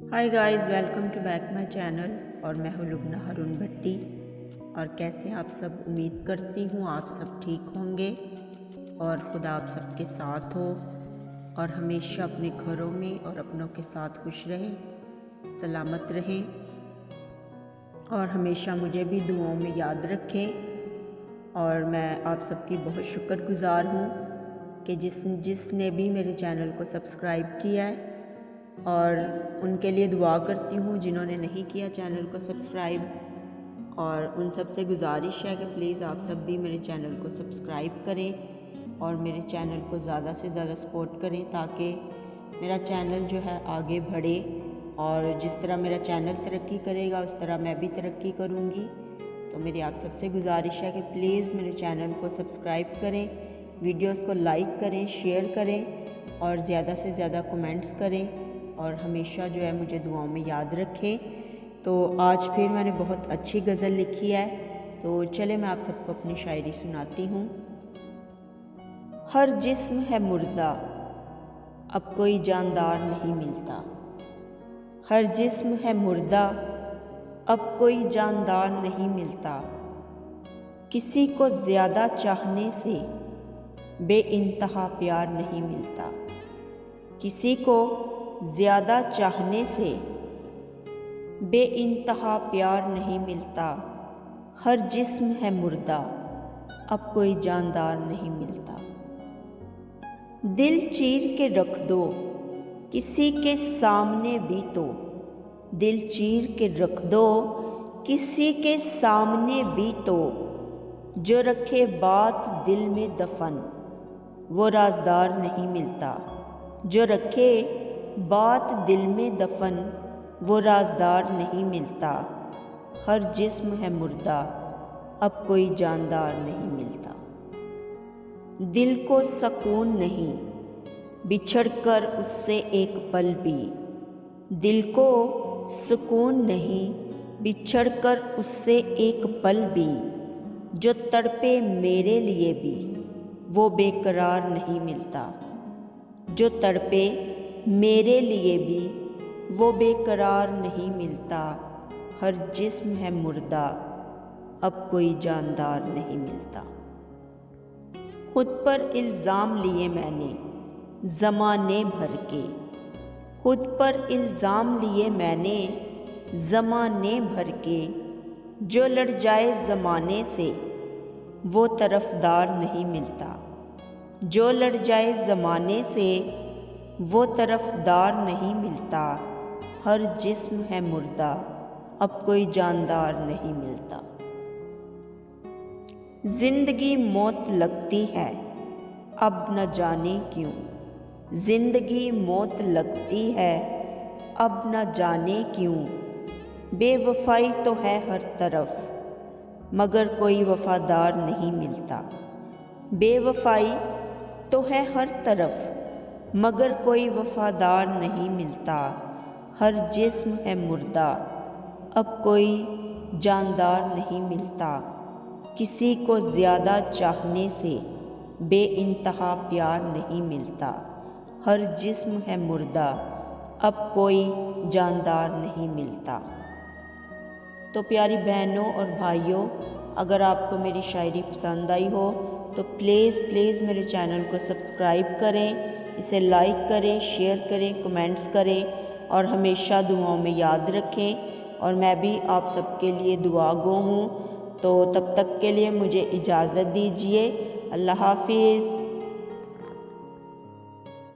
Hi guys, welcome to back my channel. और मैं हूँ लुबना हारून भट्टी। और कैसे आप सब, उम्मीद करती हूँ आप सब ठीक होंगे और खुदा आप सबके साथ हो और हमेशा अपने घरों में और अपनों के साथ खुश रहें, सलामत रहें और हमेशा मुझे भी दुआओं में याद रखें। और मैं आप सबकी बहुत शुक्रगुज़ार हूँ कि जिसने भी मेरे चैनल को सब्सक्राइब किया है, और उनके लिए दुआ करती हूँ जिन्होंने नहीं किया चैनल को सब्सक्राइब। और उन सब से गुजारिश है कि प्लीज़ आप सब भी मेरे चैनल को सब्सक्राइब करें और मेरे चैनल को ज़्यादा से ज़्यादा सपोर्ट करें ताकि मेरा चैनल जो है आगे बढ़े। और जिस तरह मेरा चैनल तरक्की करेगा उस तरह मैं भी तरक्की करूँगी। तो मेरी आप सबसे गुजारिश है कि प्लीज़ मेरे चैनल को सब्सक्राइब करें, वीडियोस को लाइक करें, शेयर करें और ज़्यादा से ज़्यादा कमेंट्स करें और हमेशा जो है मुझे दुआओं में याद रखें। तो आज फिर मैंने बहुत अच्छी गज़ल लिखी है, तो चले मैं आप सबको अपनी शायरी सुनाती हूँ। हर जिस्म है मुर्दा, अब कोई जानदार नहीं मिलता। हर जिस्म है मुर्दा, अब कोई जानदार नहीं मिलता। किसी को ज़्यादा चाहने से बेइंतहा प्यार नहीं मिलता। किसी को ज़्यादा चाहने से बेइंतहा प्यार नहीं मिलता। हर जिस्म है मुर्दा, अब कोई जानदार नहीं मिलता। दिल चीर के रख दो किसी के सामने भी तो, दिल चीर के रख दो किसी के सामने भी तो, जो रखे बात दिल में दफन वो राजदार नहीं मिलता। जो रखे बात दिल में दफन वो राजदार नहीं मिलता। हर जिस्म है मुर्दा, अब कोई जानदार नहीं मिलता। दिल को सुकून नहीं बिछड़ कर उससे एक पल भी, दिल को सुकून नहीं बिछड़ कर उससे एक पल भी, जो तड़पे मेरे लिए भी वो बेकरार नहीं मिलता। जो तड़पे मेरे लिए भी वो बेकरार नहीं मिलता। हर जिस्म है मुर्दा, अब कोई जानदार नहीं मिलता। खुद पर इल्ज़ाम लिए मैंने ज़माने भर के, खुद पर इल्ज़ाम लिए मैंने ज़माने भर के, जो लड़ जाए ज़माने से वो तरफ़दार नहीं मिलता। जो लड़ जाए ज़माने से वो तरफ़दार नहीं मिलता। हर जिस्म है मुर्दा, अब कोई जानदार नहीं मिलता। ज़िंदगी मौत लगती है अब न जाने क्यों, ज़िंदगी मौत लगती है अब न जाने क्यों। बेवफ़ाई तो है हर तरफ मगर कोई वफ़ादार नहीं मिलता। बेवफ़ाई तो है हर तरफ मगर कोई वफ़ादार नहीं मिलता। हर जिस्म है मुर्दा, अब कोई जानदार नहीं मिलता। किसी को ज़्यादा चाहने से बेइंतहा प्यार नहीं मिलता। हर जिस्म है मुर्दा, अब कोई जानदार नहीं मिलता। तो प्यारी बहनों और भाइयों, अगर आपको मेरी शायरी पसंद आई हो तो प्लीज़ मेरे चैनल को सब्सक्राइब करें, इसे लाइक करें, शेयर करें, कमेंट्स करें और हमेशा दुआओं में याद रखें। और मैं भी आप सबके लिए दुआ गो हूँ। तो तब तक के लिए मुझे इजाज़त दीजिए। अल्लाह हाफिज़।